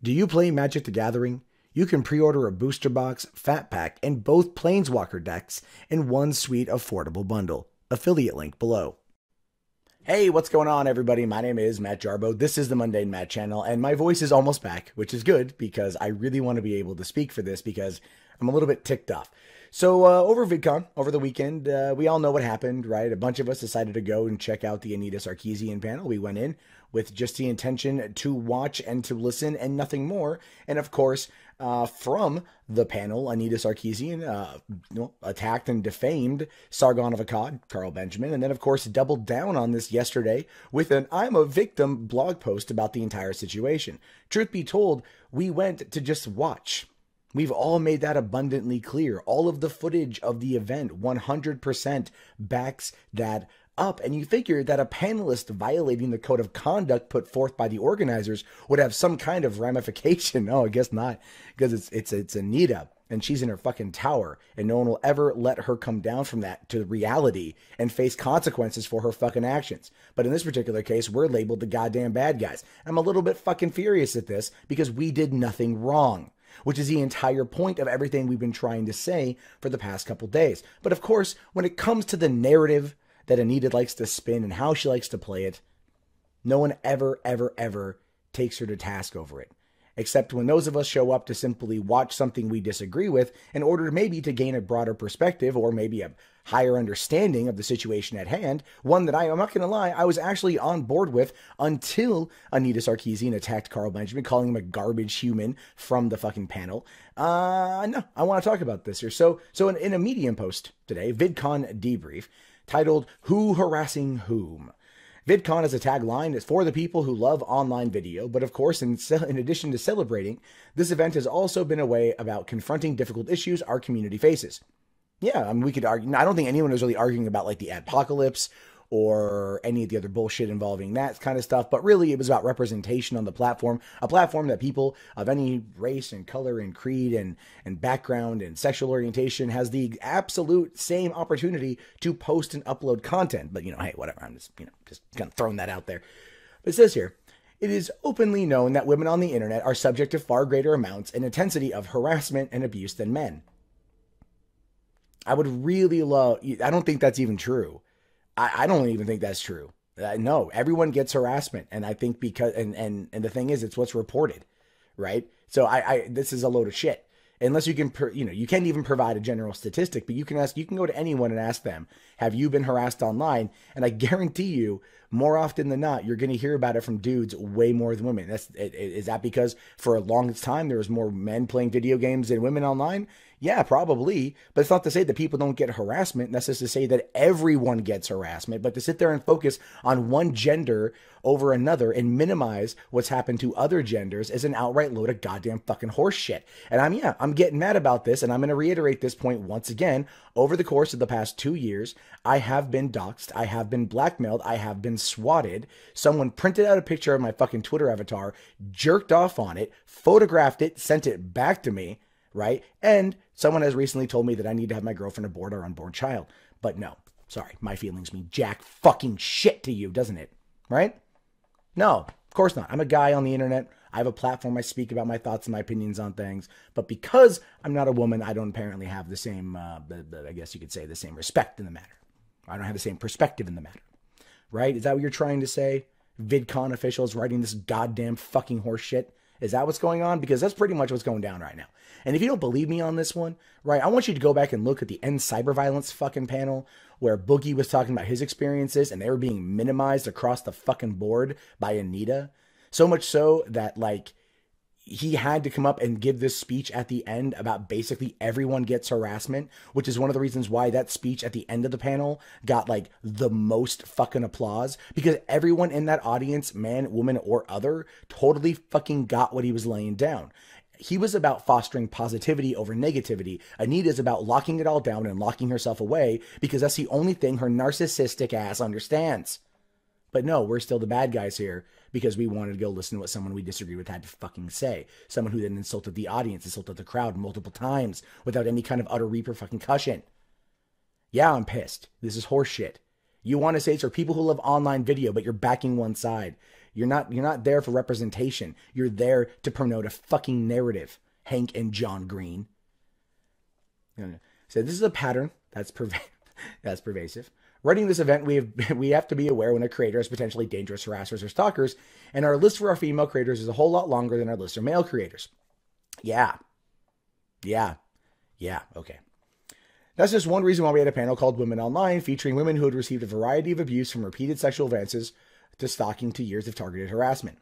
Do you play Magic the Gathering? You can pre-order a booster box, fat pack, and both Planeswalker decks in one sweet, affordable bundle. Affiliate link below. Hey, what's going on, everybody? My name is Matt Jarbo. This is the Mundane Matt channel, and my voice is almost back, which is good because I really want to be able to speak for this because I'm a little bit ticked off. So over VidCon, over the weekend, we all know what happened, right? A bunch of us decided to go and check out the Anita Sarkeesian panel. We went in with just the intention to watch and to listen and nothing more. And of course, from the panel, Anita Sarkeesian attacked and defamed Sargon of Akkad, Carl Benjamin, and then of course doubled down on this yesterday with an "I'm a victim" blog post about the entire situation. Truth be told, we went to just watch. We've all made that abundantly clear. All of the footage of the event 100% backs that up. And you figure that a panelist violating the code of conduct put forth by the organizers would have some kind of ramification. No, I guess not, because it's Anita, and she's in her fucking tower, and no one will ever let her come down from that to reality and face consequences for her fucking actions. But in this particular case, we're labeled the goddamn bad guys. I'm a little bit fucking furious at this because we did nothing wrong, which is the entire point of everything we've been trying to say for the past couple days. But of course, when it comes to the narrative that Anita likes to spin and how she likes to play it, no one ever, ever, ever takes her to task over it. Except when those of us show up to simply watch something we disagree with in order maybe to gain a broader perspective or maybe a higher understanding of the situation at hand, one that I'm not going to lie, I was actually on board with until Anita Sarkeesian attacked Carl Benjamin, calling him a garbage human from the fucking panel. No, I want to talk about this here. So in a Medium post today, VidCon debrief, titled "Who Harassing Whom?" VidCon as a tagline is for the people who love online video, but of course, in addition to celebrating, this event has also been a way about confronting difficult issues our community faces. Yeah, I mean, we could argue. I don't think anyone was really arguing about like the adpocalypse or any of the other bullshit involving that kind of stuff, but really it was about representation on the platform, a platform that people of any race and color and creed and background and sexual orientation has the absolute same opportunity to post and upload content. But, hey, whatever, I'm just, just kind of throwing that out there. But it says here, it is openly known that women on the internet are subject to far greater amounts and intensity of harassment and abuse than men. I would really love, I don't think that's even true. I don't even think that's true. No, everyone gets harassment. And I think because, and the thing is, it's what's reported, right? So this is a load of shit. Unless you can, you can't even provide a general statistic, but you can go to anyone and ask them, have you been harassed online? And I guarantee you, more often than not, you're going to hear about it from dudes way more than women. Is that because for a long time, there was more men playing video games than women online? Yeah, probably. But it's not to say that people don't get harassment. That's just to say that everyone gets harassment. But to sit there and focus on one gender over another and minimize what's happened to other genders is an outright load of goddamn fucking horse shit. And I'm getting mad about this. And I'm going to reiterate this point once again. Over the course of the past 2 years, I have been doxxed. I have been blackmailed. I have been swatted. Someone printed out a picture of my fucking Twitter avatar, jerked off on it, photographed it, sent it back to me. Right? And someone has recently told me that I need to have my girlfriend abort our unborn child. But no, sorry, my feelings mean jack fucking shit to you, doesn't it? Right? No, of course not. I'm a guy on the internet. I have a platform. I speak about my thoughts and my opinions on things. But because I'm not a woman, I don't apparently have the same, I guess you could say, the same respect in the matter. I don't have the same perspective in the matter. Right? Is that what you're trying to say? VidCon officials writing this goddamn fucking horse shit? Is that what's going on? Because that's pretty much what's going down right now. And if you don't believe me on this one, right, I want you to go back and look at the End Cyber Violence fucking panel where Boogie was talking about his experiences and they were being minimized across the fucking board by Anita. So much so that, like, he had to come up and give this speech at the end about basically everyone gets harassment, which is one of the reasons why that speech at the end of the panel got like the most fucking applause, because everyone in that audience, man, woman, or other, totally fucking got what he was laying down. He was about fostering positivity over negativity. Anita's about locking it all down and locking herself away because that's the only thing her narcissistic ass understands. But no, we're still the bad guys here because we wanted to go listen to what someone we disagree with had to fucking say. Someone who then insulted the audience, insulted the crowd multiple times without any kind of utter repercussion. Yeah, I'm pissed. This is horseshit. You want to say it's for people who love online video, but you're backing one side. You're not there for representation. You're there to promote a fucking narrative, Hank and John Green. So this is a pattern that's pervasive. Running this event, we have to be aware when a creator has potentially dangerous harassers or stalkers, and our list for our female creators is a whole lot longer than our list of male creators. Yeah, okay. That's just one reason why we had a panel called Women Online, featuring women who had received a variety of abuse, from repeated sexual advances to stalking to years of targeted harassment.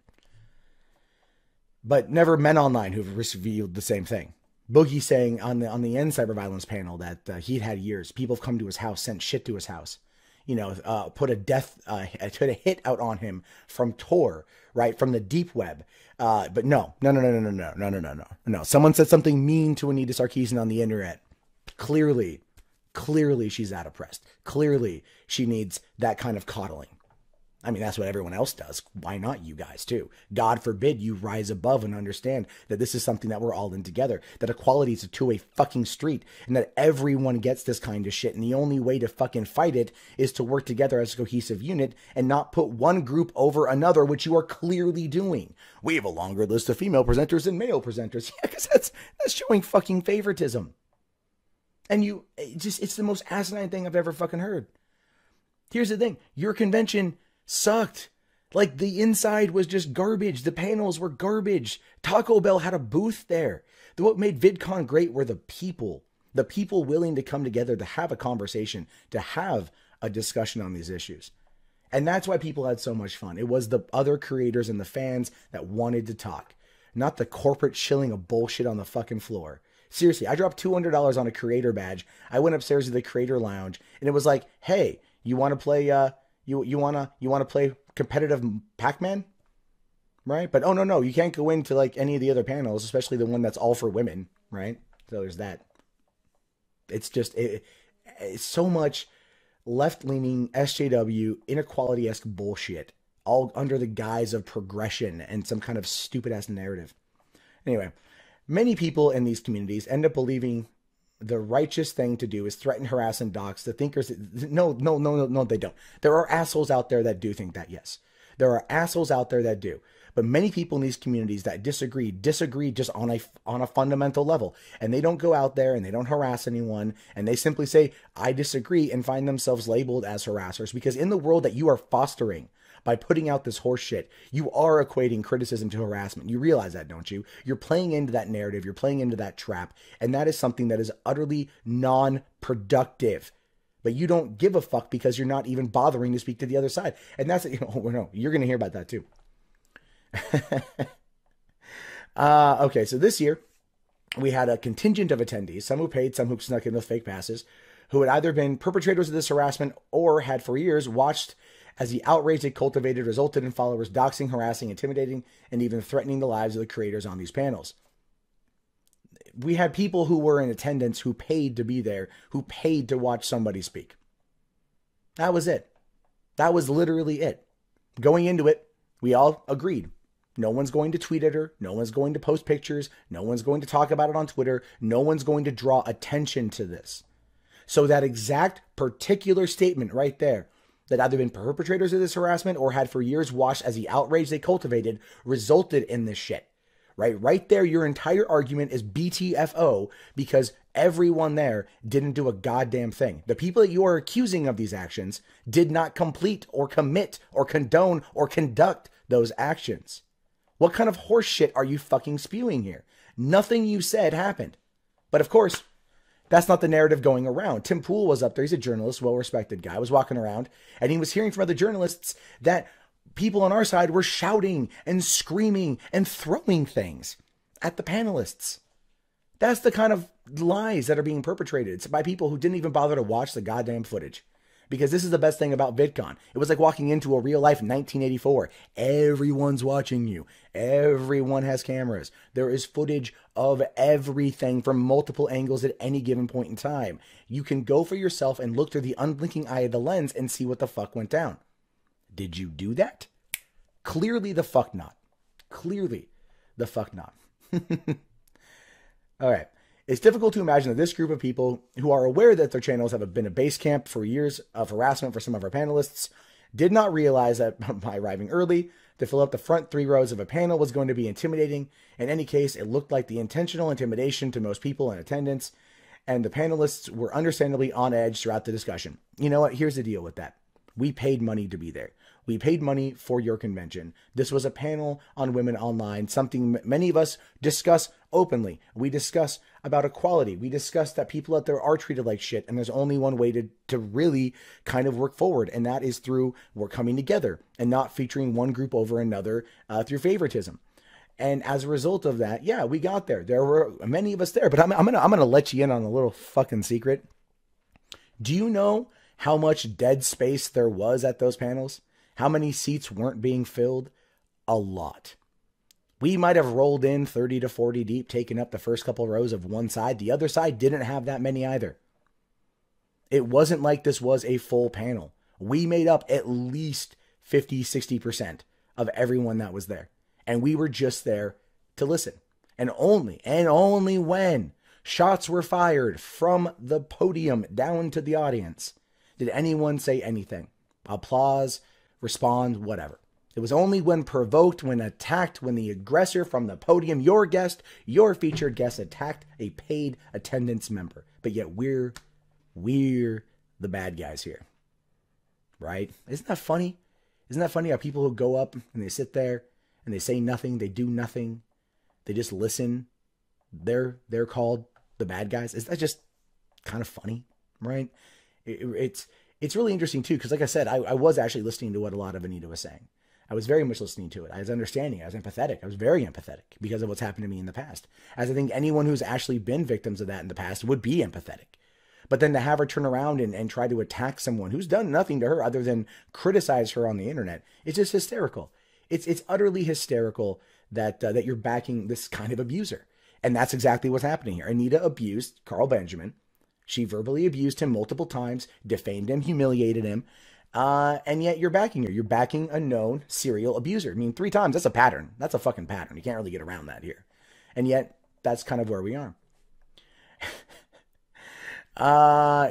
But never men online who've revealed the same thing. Boogie saying on the end cyber violence panel that he'd had years. People have come to his house, sent shit to his house. Put a hit out on him from Tor, right? From the deep web. But no. Someone said something mean to Anita Sarkeesian on the internet. Clearly she's that oppressed. Clearly she needs that kind of coddling. I mean, that's what everyone else does. Why not you guys too? God forbid you rise above and understand that this is something that we're all in together, that equality is a two-way fucking street, and that everyone gets this kind of shit. And the only way to fucking fight it is to work together as a cohesive unit and not put one group over another, which you are clearly doing. We have a longer list of female presenters than male presenters. Yeah, because that's showing fucking favoritism. And it's the most asinine thing I've ever fucking heard. Here's the thing. Your convention sucked. Like, the inside was just garbage. The panels were garbage. Taco Bell had a booth there. What made VidCon great were the people willing to come together to have a conversation, to have a discussion on these issues. And that's why people had so much fun. It was the other creators and the fans that wanted to talk, not the corporate shilling of bullshit on the fucking floor. Seriously, I dropped $200 on a creator badge. I went upstairs to the creator lounge, and it was like, hey, you want to play, you want to play competitive Pac-Man? Right? But oh no, you can't go into like any of the other panels, especially the one that's all for women, right? So there's that. It's just, it's so much left-leaning SJW inequality-esque bullshit, all under the guise of progression and some kind of stupid-ass narrative. Anyway, many people in these communities end up believing the righteous thing to do is threaten, harass, and dox the thinkers. No, they don't. There are assholes out there that do think that, yes. There are assholes out there that do. But many people in these communities that disagree just on a fundamental level. And they don't go out there and they don't harass anyone. And they simply say, I disagree, and find themselves labeled as harassers. Because in the world that you are fostering, by putting out this horse shit, you are equating criticism to harassment. You realize that, don't you? You're playing into that narrative. You're playing into that trap. And that is something that is utterly non-productive. But you don't give a fuck because you're not even bothering to speak to the other side. And that's, no, you're going to hear about that too. Okay, so this year we had a contingent of attendees, some who paid, some who snuck in with fake passes, who had either been perpetrators of this harassment or had for years watched as the outrage they cultivated resulted in followers doxing, harassing, intimidating, and even threatening the lives of the creators on these panels. We had people who were in attendance who paid to be there, who paid to watch somebody speak. That was it. That was literally it. Going into it, we all agreed. No one's going to tweet at her. No one's going to post pictures. No one's going to talk about it on Twitter. No one's going to draw attention to this. So that exact particular statement right there, that either been perpetrators of this harassment or had for years watched as the outrage they cultivated resulted in this shit. Right there, your entire argument is BTFO because everyone there didn't do a goddamn thing. The people that you are accusing of these actions did not complete or commit or condone or conduct those actions. What kind of horse shit are you fucking spewing here? Nothing you said happened. But of course, that's not the narrative going around. Tim Pool was up there. He's a journalist, well-respected guy. Was walking around, and he was hearing from other journalists that people on our side were shouting and screaming and throwing things at the panelists. That's the kind of lies that are being perpetrated. It's by people who didn't even bother to watch the goddamn footage. Because this is the best thing about VidCon. It was like walking into a real life 1984. Everyone's watching you. Everyone has cameras. There is footage of everything from multiple angles at any given point in time. You can go for yourself and look through the unblinking eye of the lens and see what the fuck went down. Did you do that? Clearly the fuck not. Clearly the fuck not. All right. It's difficult to imagine that this group of people who are aware that their channels have been a base camp for years of harassment for some of our panelists did not realize that by arriving early, To fill up the front 3 rows of a panel was going to be intimidating. In any case, it looked like the intentional intimidation to most people in attendance, and the panelists were understandably on edge throughout the discussion. You know what? Here's the deal with that. We paid money to be there. We paid money for your convention. This was a panel on women online, something many of us discuss openly. We discuss about equality. We discuss that people out there are treated like shit, and there's only one way to really kind of work forward, and that is through we're coming together and not featuring one group over another through favoritism. And as a result of that, yeah, we got there. There were many of us there, but I'm gonna let you in on a little fucking secret. Do you know how much dead space there was at those panels? How many seats weren't being filled? A lot. We might have rolled in 30 to 40 deep, taking up the first couple rows of one side. The other side didn't have that many either. It wasn't like this was a full panel. We made up at least 50, 60% of everyone that was there. And we were just there to listen. And only when shots were fired from the podium down to the audience did anyone say anything. Applause, respond, whatever. It was only when provoked, when attacked, when the aggressor from the podium, your guest, your featured guest, attacked a paid attendance member. But yet we're the bad guys here. Right? Isn't that funny? Isn't that funny how people who go up and they sit there and they say nothing, they do nothing, they just listen, they're called the bad guys? Is that just kind of funny? Right? It's really interesting too, because like I said, I was actually listening to what a lot of Anita was saying. I was very much listening to it. I was understanding. I was empathetic. I was very empathetic because of what's happened to me in the past. As I think anyone who's actually been victims of that in the past would be empathetic. But then to have her turn around and try to attack someone who's done nothing to her other than criticize her on the internet, it's just hysterical. It's utterly hysterical that you're backing this kind of abuser. And that's exactly what's happening here. Anita abused Carl Benjamin. She verbally abused him multiple times, defamed him, humiliated him. And yet you're backing her. You're backing a known serial abuser. I mean, 3 times, that's a pattern. That's a fucking pattern. You can't really get around that here. And yet that's kind of where we are.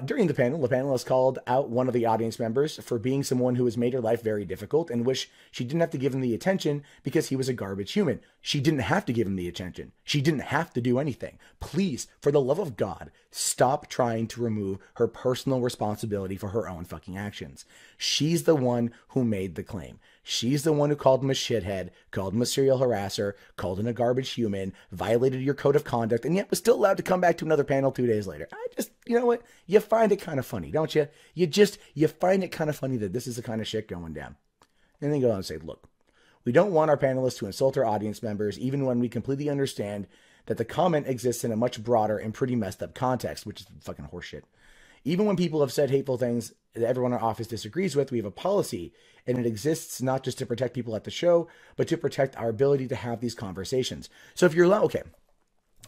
During the panelist called out one of the audience members for being someone who has made her life very difficult and wish she didn't have to give him the attention because he was a garbage human. She didn't have to give him the attention. She didn't have to do anything. Please, for the love of God, stop trying to remove her personal responsibility for her own fucking actions. She's the one who made the claim. She's the one who called him a shithead, called him a serial harasser, called him a garbage human, violated your code of conduct, and yet was still allowed to come back to another panel 2 days later. You know what? You find it kind of funny, don't you? You find it kind of funny that this is the kind of shit going down. And then go on and say, look, we don't want our panelists to insult our audience members, even when we completely understand that the comment exists in a much broader and pretty messed up context, which is fucking horseshit. Even when people have said hateful things that everyone in our office disagrees with, we have a policy, and it exists not just to protect people at the show, but to protect our ability to have these conversations. So if you're allowed, okay,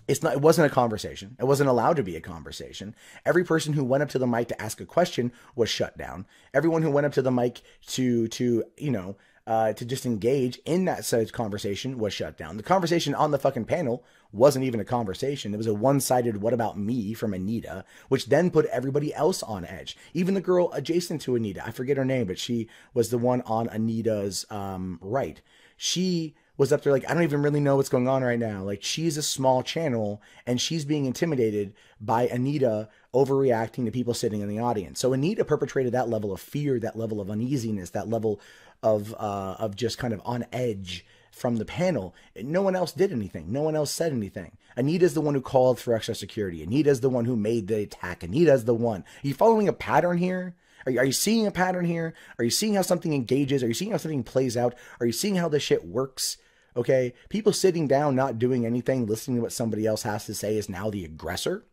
it wasn't a conversation. It wasn't allowed to be a conversation. Every person who went up to the mic to ask a question was shut down. Everyone who went up to the mic to just engage in that such conversation was shut down. The conversation on the fucking panel wasn't even a conversation. It was a one-sided "what about me" from Anita, which then put everybody else on edge. Even the girl adjacent to Anita, I forget her name, but she was the one on Anita's right. She was up there like, I don't even really know what's going on right now. Like, she's a small channel and she's being intimidated by Anita overreacting to people sitting in the audience. So Anita perpetrated that level of fear, that level of uneasiness, that level of just kind of on edge from the panel. No one else did anything. No one else said anything. Anita's the one who called for extra security. Anita's the one who made the attack. Anita's the one. Are you following a pattern here? Are you seeing a pattern here? Are you seeing how something engages? Are you seeing how something plays out? Are you seeing how this shit works? Okay, people sitting down, not doing anything, listening to what somebody else has to say is now the aggressor,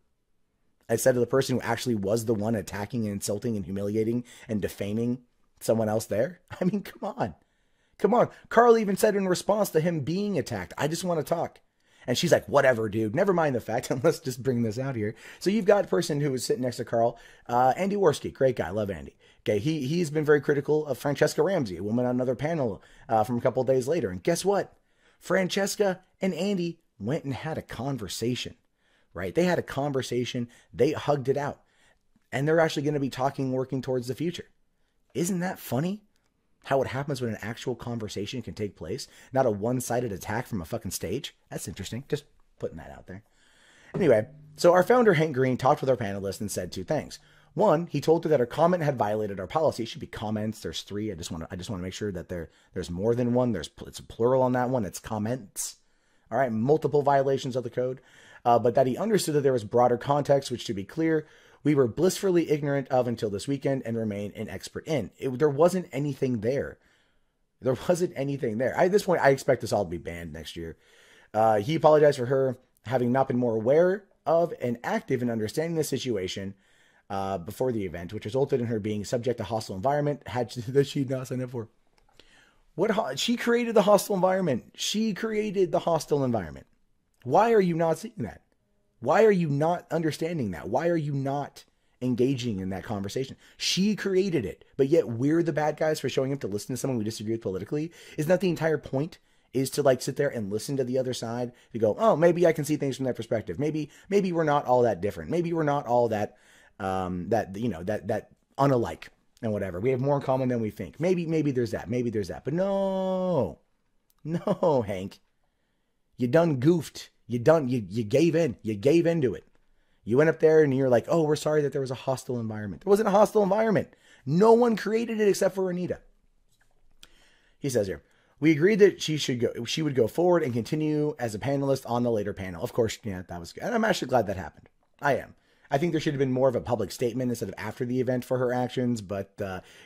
instead of the person who actually was the one attacking and insulting and humiliating and defaming someone else there. I mean, come on. Come on. Carl even said in response to him being attacked, I just want to talk. And she's like, whatever, dude. Never mind the fact. And let's just bring this out here. So you've got a person who was sitting next to Carl, Andy Worski. Great guy. Love Andy. Okay, he's been very critical of Francesca Ramsey, a woman on another panel from a couple of days later. And guess what? Francesca and Andy went and had a conversation, right? They had a conversation. They hugged it out. And they're actually going to be talking, working towards the future. Isn't that funny? How it happens when an actual conversation can take place, not a one-sided attack from a fucking stage. That's interesting. Just putting that out there. Anyway, so our founder, Hank Green, talked with our panelists and said 2 things. One, he told her that her comment had violated our policy. It should be comments. There's 3. I just want to make sure that there's more than one. It's a plural on that one. It's comments. All right, multiple violations of the code. But that he understood that there was broader context, which, to be clear, we were blissfully ignorant of until this weekend and remain an expert in. There wasn't anything there. There wasn't anything there. At this point, I expect this all to be banned next year. He apologized for her having not been more aware of and active in understanding the situation before the event, which resulted in her being subject to hostile environment that she'd not signed up for. She created the hostile environment. She created the hostile environment. Why are you not seeing that? Why are you not understanding that? Why are you not engaging in that conversation? She created it, but yet we're the bad guys for showing up to listen to someone we disagree with politically. Isn't that the entire point? Is to like sit there and listen to the other side to go, oh, maybe I can see things from that perspective. Maybe we're not all that different. Maybe we're not all that that unalike and whatever. We have more in common than we think. Maybe there's that. Maybe there's that. But no, Hank, you done goofed. You gave in. You gave into it. You went up there and you're like, oh, we're sorry that there was a hostile environment. There wasn't a hostile environment. No one created it except for Anita. He says here, we agreed that she would go forward and continue as a panelist on the later panel. Of course, yeah, that was good. And I'm actually glad that happened. I am. I think there should have been more of a public statement instead of after the event for her actions, but,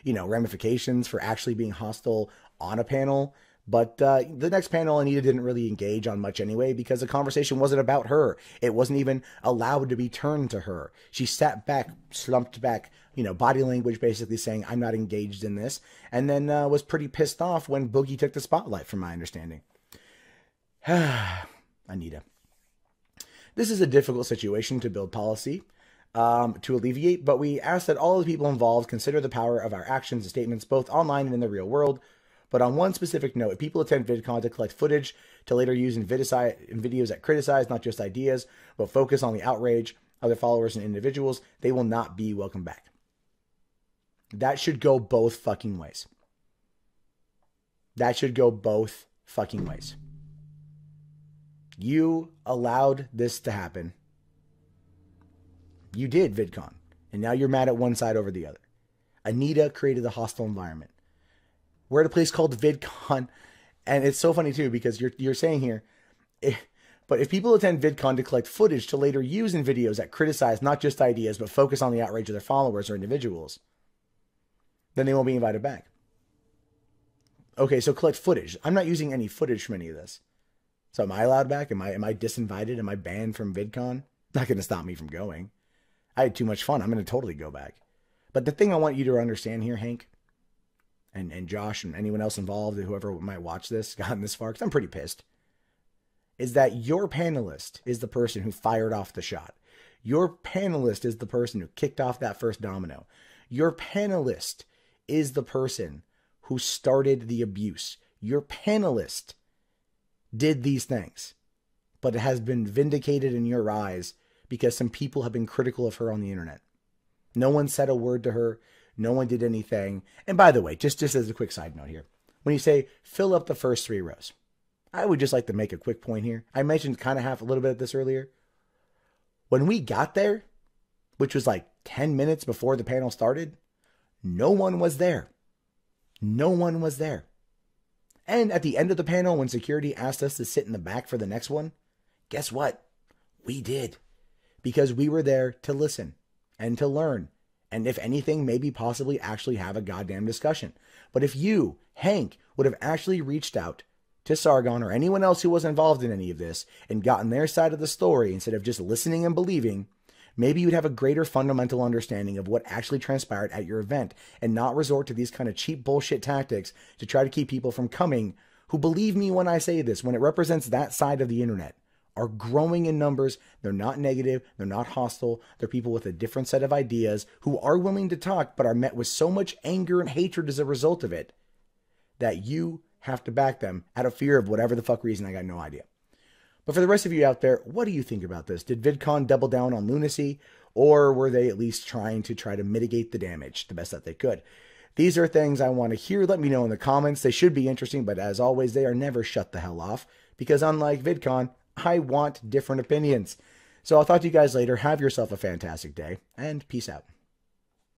ramifications for actually being hostile on a panel. But the next panel, Anita didn't really engage on much anyway because the conversation wasn't about her. It wasn't even allowed to be turned to her. She sat back, slumped back, body language basically saying, I'm not engaged in this. And then was pretty pissed off when Boogie took the spotlight, from my understanding. Anita. This is a difficult situation to build policy to alleviate, but we ask that all the people involved consider the power of our actions and statements both online and in the real world. But on one specific note, if people attend VidCon to collect footage to later use in videos that criticize not just ideas, but focus on the outrage of their followers and individuals, they will not be welcome back. That should go both fucking ways. That should go both fucking ways. You allowed this to happen. You did, VidCon. And now you're mad at one side over the other. Anita created the hostile environment. We're at a place called VidCon. And it's so funny, too, because you're saying here, but if people attend VidCon to collect footage to later use in videos that criticize not just ideas, but focus on the outrage of their followers or individuals, then they won't be invited back. Okay, so collect footage. I'm not using any footage from any of this. So am I allowed back? Am I disinvited? Am I banned from VidCon? Not going to stop me from going. I had too much fun. I'm going to totally go back. But the thing I want you to understand here, Hank, and Josh and anyone else involved, whoever might watch this, gotten this far, because I'm pretty pissed, is that your panelist is the person who fired off the shot. Your panelist is the person who kicked off that first domino. Your panelist is the person who started the abuse. Your panelist did these things, but it has been vindicated in your eyes because some people have been critical of her on the internet. No one said a word to her. No one did anything. And by the way, just as a quick side note here, when you say fill up the first 3 rows, I would just like to make a quick point here. I mentioned kind of a little bit of this earlier. When we got there, which was like 10 minutes before the panel started, no one was there. No one was there. And at the end of the panel, when security asked us to sit in the back for the next one, guess what? We did. Because we were there to listen and to learn. And if anything, maybe possibly actually have a goddamn discussion. But if you, Hank, would have actually reached out to Sargon or anyone else who was involved in any of this and gotten their side of the story instead of just listening and believing, maybe you'd have a greater fundamental understanding of what actually transpired at your event and not resort to these kind of cheap bullshit tactics to try to keep people from coming who, believe me when I say this, when it represents that side of the internet, are growing in numbers. They're not negative. They're not hostile. They're people with a different set of ideas who are willing to talk, but are met with so much anger and hatred as a result of it that you have to back them out of fear of whatever the fuck reason. I got no idea. But for the rest of you out there, what do you think about this? Did VidCon double down on lunacy, or were they at least trying to mitigate the damage the best that they could? These are things I want to hear. Let me know in the comments. They should be interesting, but as always, they are never shut the hell off because unlike VidCon, I want different opinions. So I'll talk to you guys later. Have yourself a fantastic day and peace out.